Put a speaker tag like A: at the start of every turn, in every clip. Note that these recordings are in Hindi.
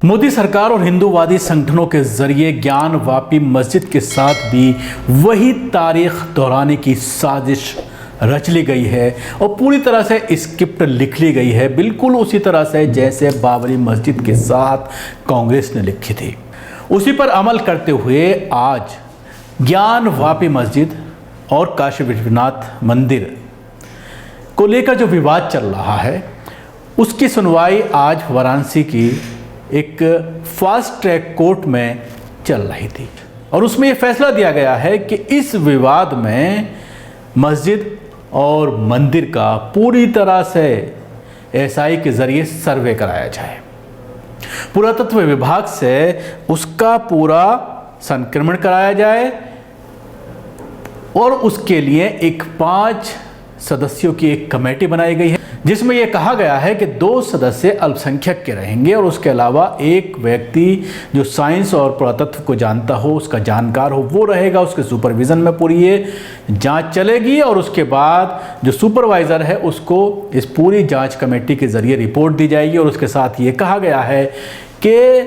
A: मोदी सरकार और हिंदूवादी संगठनों के जरिए ज्ञानवापी मस्जिद के साथ भी वही तारीख दोहराने की साजिश रच ली गई है और पूरी तरह से स्क्रिप्ट लिख ली गई है, बिल्कुल उसी तरह से जैसे बाबरी मस्जिद के साथ कांग्रेस ने लिखी थी। उसी पर अमल करते हुए आज ज्ञानवापी मस्जिद और काशी विश्वनाथ मंदिर को लेकर जो विवाद चल रहा है उसकी सुनवाई आज वाराणसी की एक फास्ट ट्रैक कोर्ट में चल रही थी और उसमें ये फैसला दिया गया है कि इस विवाद में मस्जिद और मंदिर का पूरी तरह से एसआई के ज़रिए सर्वे कराया जाए। पुरातत्व विभाग से उसका पूरा संक्रमण कराया जाए और उसके लिए एक 5 सदस्यों की एक कमेटी बनाई गई है जिसमें यह कहा गया है कि 2 सदस्य अल्पसंख्यक के रहेंगे और उसके अलावा एक व्यक्ति जो साइंस और पुरातत्व को जानता हो, उसका जानकार हो, वो रहेगा। उसके सुपरविज़न में पूरी ये जांच चलेगी और उसके बाद जो सुपरवाइज़र है उसको इस पूरी जांच कमेटी के ज़रिए रिपोर्ट दी जाएगी। और उसके साथ ये कहा गया है कि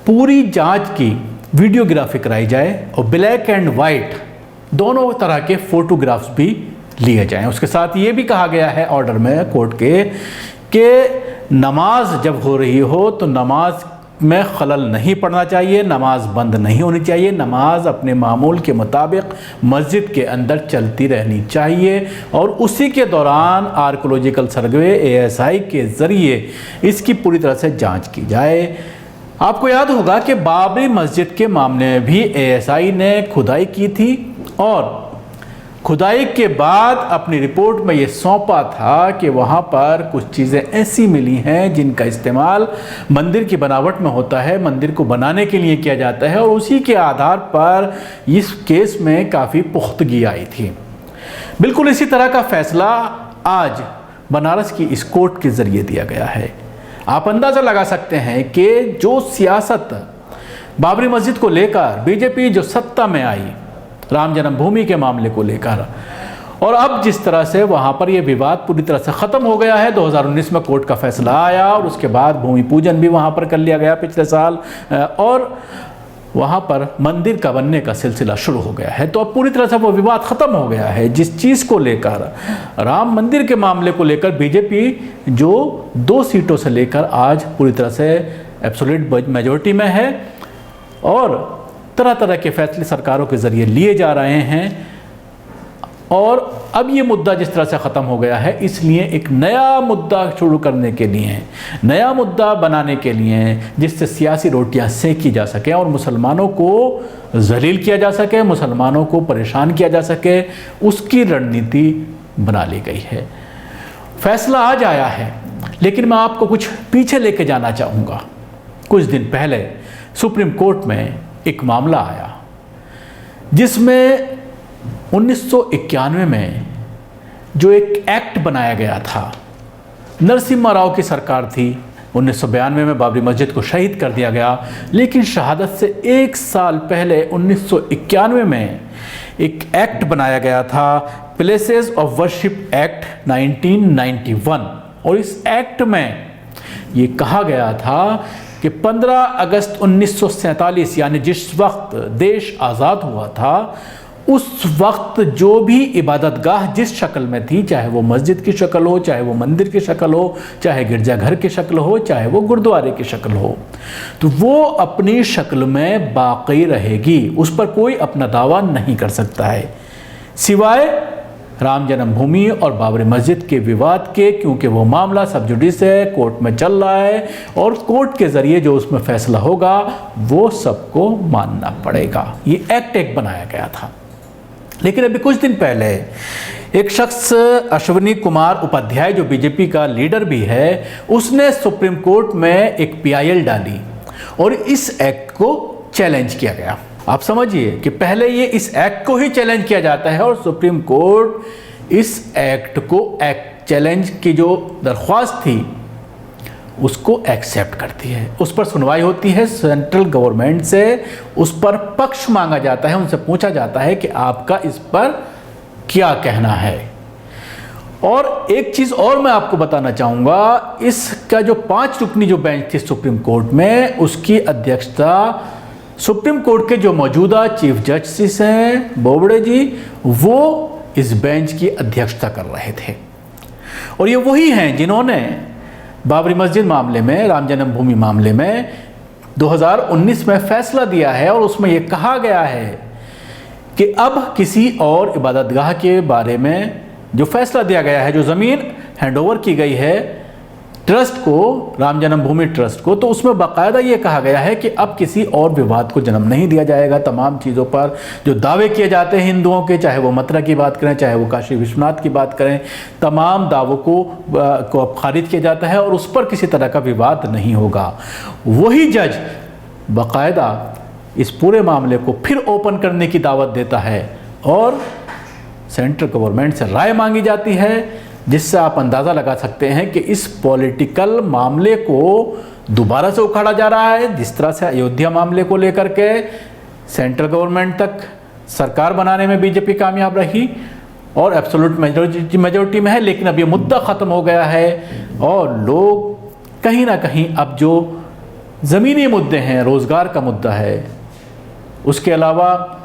A: पूरी जाँच की वीडियोग्राफी कराई जाए और ब्लैक एंड वाइट दोनों तरह के फ़ोटोग्राफ्स भी लिए जाएं। उसके साथ ये भी कहा गया है ऑर्डर में कोर्ट के कि नमाज जब हो रही हो तो नमाज में खलल नहीं पड़ना चाहिए, नमाज बंद नहीं होनी चाहिए, नमाज अपने मामूल के मुताबिक मस्जिद के अंदर चलती रहनी चाहिए और उसी के दौरान आर्कोलॉजिकल सर्वे एएसआई के ज़रिए इसकी पूरी तरह से जाँच की जाए। आपको याद होगा कि बाबरी मस्जिद के मामले में भी एएसआई ने खुदाई की थी और खुदाई के बाद अपनी रिपोर्ट में ये सौंपा था कि वहाँ पर कुछ चीज़ें ऐसी मिली हैं जिनका इस्तेमाल मंदिर की बनावट में होता है, मंदिर को बनाने के लिए किया जाता है और उसी के आधार पर इस केस में काफ़ी पुख्तगी आई थी। बिल्कुल इसी तरह का फैसला आज बनारस की इस कोर्ट के ज़रिए दिया गया है। आप अंदाज़ा लगा सकते हैं कि जो सियासत बाबरी मस्जिद को लेकर बीजेपी जो सत्ता में आई राम जन्मभूमि के मामले को लेकर और अब जिस तरह से वहाँ पर ये विवाद पूरी तरह से ख़त्म हो गया है। 2019 में कोर्ट का फैसला आया और उसके बाद भूमि पूजन भी वहाँ पर कर लिया गया पिछले साल और वहाँ पर मंदिर का बनने का सिलसिला शुरू हो गया है। तो अब पूरी तरह से वो विवाद ख़त्म हो गया है। जिस चीज़ को लेकर राम मंदिर के मामले को लेकर बीजेपी जो 2 सीटों से लेकर आज पूरी तरह से एब्सोल्यूट मेजॉरिटी में है और तरह तरह के फैसले सरकारों के ज़रिए लिए जा रहे हैं और अब ये मुद्दा जिस तरह से ख़त्म हो गया है इसलिए एक नया मुद्दा शुरू करने के लिए, नया मुद्दा बनाने के लिए जिससे सियासी रोटियां सेंकी जा सकें और मुसलमानों को जलील किया जा सके, मुसलमानों को परेशान किया जा सके, उसकी रणनीति बना ली गई है। फैसला आज आया है लेकिन मैं आपको कुछ पीछे लेके जाना चाहूँगा। कुछ दिन पहले सुप्रीम कोर्ट में एक मामला आया जिसमें 1991 में जो एक एक्ट बनाया गया था, नरसिम्हा राव की सरकार थी, 1992 में बाबरी मस्जिद को शहीद कर दिया गया, लेकिन शहादत से 1 साल पहले 1991 में एक एक्ट बनाया गया था, प्लेसेस ऑफ वर्शिप एक्ट 1991 और इस एक्ट में ये कहा गया था कि 15 अगस्त 1947 यानी जिस वक्त देश आज़ाद हुआ था उस वक्त जो भी इबादतगाह जिस शक्ल में थी, चाहे वो मस्जिद की शक्ल हो, चाहे वो मंदिर की शक्ल हो, चाहे गिरजाघर की शक्ल हो, चाहे वो गुरुद्वारे की शक्ल हो, तो वो अपनी शक्ल में बाकी रहेगी। उस पर कोई अपना दावा नहीं कर सकता है सिवाय राम जन्मभूमि और बाबरी मस्जिद के विवाद के, क्योंकि वो मामला सब जुडिस है, कोर्ट में चल रहा है और कोर्ट के ज़रिए जो उसमें फैसला होगा वो सबको मानना पड़ेगा। ये एक्ट एक बनाया गया था। लेकिन अभी कुछ दिन पहले एक शख्स अश्विनी कुमार उपाध्याय जो बीजेपी का लीडर भी है, उसने सुप्रीम कोर्ट में एक PIL डाली और इस एक्ट को चैलेंज किया गया। आप समझिए कि पहले ये इस एक्ट को ही चैलेंज किया जाता है और सुप्रीम कोर्ट इस एक्ट को चैलेंज की जो दरख्वास्त थी उसको एक्सेप्ट करती है। उस पर सुनवाई होती है सेंट्रल गवर्नमेंट से, उस पर पक्ष मांगा जाता है, उनसे पूछा जाता है कि आपका इस पर क्या कहना है। और एक चीज़ और मैं आपको बताना चाहूँगा, इसका जो 5 रुकनी जो बेंच थी सुप्रीम कोर्ट में, उसकी अध्यक्षता सुप्रीम कोर्ट के जो मौजूदा चीफ जस्टिस हैं बोबड़े जी, वो इस बेंच की अध्यक्षता कर रहे थे। और ये वही हैं जिन्होंने बाबरी मस्जिद मामले में, राम जन्मभूमि मामले में 2019 में फैसला दिया है और उसमें ये कहा गया है कि अब किसी और इबादतगाह के बारे में जो फैसला दिया गया है, जो ज़मीन हैंडओवर की गई है ट्रस्ट को, राम जन्मभूमि ट्रस्ट को, तो उसमें बाकायदा ये कहा गया है कि अब किसी और विवाद को जन्म नहीं दिया जाएगा। तमाम चीज़ों पर जो दावे किए जाते हैं हिंदुओं के, चाहे वो मथुरा की बात करें, चाहे वो काशी विश्वनाथ की बात करें, तमाम दावों को अब खारिज किया जाता है और उस पर किसी तरह का विवाद नहीं होगा। वही जज बाकायदा इस पूरे मामले को फिर ओपन करने की दावत देता है और सेंट्रल गवर्नमेंट से राय मांगी जाती है, जिससे आप अंदाज़ा लगा सकते हैं कि इस पॉलिटिकल मामले को दोबारा से उखाड़ा जा रहा है। जिस तरह से अयोध्या मामले को लेकर के सेंट्रल गवर्नमेंट तक सरकार बनाने में बीजेपी कामयाब रही और एब्सोल्यूट मेजॉरिटी में है, लेकिन अब ये मुद्दा ख़त्म हो गया है और लोग कहीं ना कहीं अब जो ज़मीनी मुद्दे हैं, रोज़गार का मुद्दा है, उसके अलावा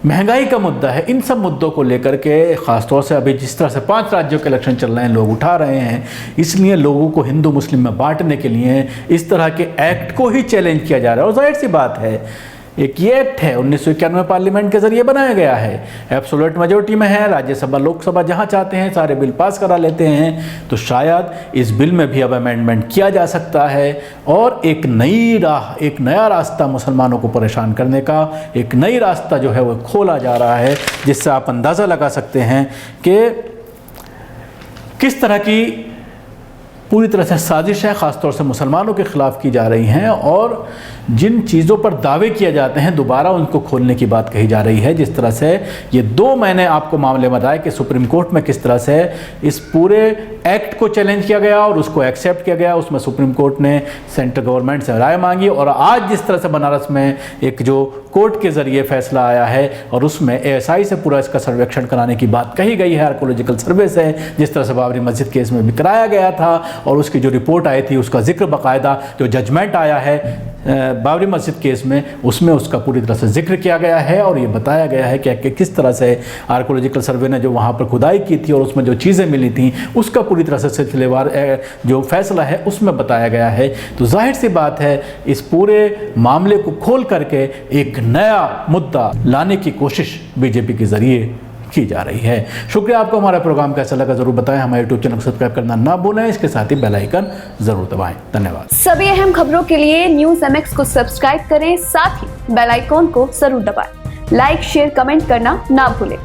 A: महंगाई का मुद्दा है, इन सब मुद्दों को लेकर के ख़ासतौर से अभी जिस तरह से 5 राज्यों के इलेक्शन चल रहे हैं, लोग उठा रहे हैं, इसलिए लोगों को हिंदू मुस्लिम में बांटने के लिए इस तरह के एक्ट को ही चैलेंज किया जा रहा है। और जाहिर सी बात है, एक ये एक्ट है 1991 पार्लियामेंट के ज़रिए बनाया गया है, एब्सोल्यूट मेजॉरिटी में है, राज्यसभा लोकसभा जहाँ चाहते हैं सारे बिल पास करा लेते हैं। तो शायद इस बिल में भी अब अमेंडमेंट किया जा सकता है और एक नई राह, एक नया रास्ता मुसलमानों को परेशान करने का एक नई रास्ता जो है वो खोला जा रहा है, जिससे आप अंदाज़ा लगा सकते हैं कि किस तरह की पूरी तरह से साजिश है, ख़ासतौर से मुसलमानों के ख़िलाफ़ की जा रही हैं और जिन चीज़ों पर दावे किए जाते हैं दोबारा उनको खोलने की बात कही जा रही है। जिस तरह से ये 2 मैंने आपको मामले बताए कि सुप्रीम कोर्ट में किस तरह से इस पूरे एक्ट को चैलेंज किया गया और उसको एक्सेप्ट किया गया, उसमें सुप्रीम कोर्ट ने सेंट्रल गवर्नमेंट से राय मांगी और आज जिस तरह से बनारस में एक जो कोर्ट के ज़रिए फैसला आया है और उसमें ASI से पूरा इसका सर्वेक्षण कराने की बात कही गई है, आर्कोलॉजिकल सर्वे से, जिस तरह से बाबरी मस्जिद केस में भी कराया गया था और उसकी जो रिपोर्ट आई थी उसका जिक्र बाकायदा जो जजमेंट आया है बाबरी मस्जिद केस में, उसमें उसका पूरी तरह से जिक्र किया गया है और ये बताया गया है कि किस तरह से आर्कोलॉजिकल सर्वे ने जो वहाँ पर खुदाई की थी और उसमें जो चीज़ें मिली थी उसका पूरी तरह से सिलसिलेवार जो फैसला है उसमें बताया गया है। तो जाहिर सी बात है इस पूरे मामले को खोल करके एक नया मुद्दा लाने की कोशिश बीजेपी के ज़रिए की जा रही है। शुक्रिया आपको, हमारा प्रोग्राम कैसा लगा जरूर बताएं, हमारे यूट्यूब चैनल को सब्सक्राइब करना ना भूलें, इसके साथ ही बेल आइकन जरूर दबाएं। धन्यवाद।
B: सभी अहम खबरों के लिए न्यूज़ MX को सब्सक्राइब करें, साथ ही बेल आइकन को जरूर दबाएं। लाइक, शेयर, कमेंट करना ना भूलें।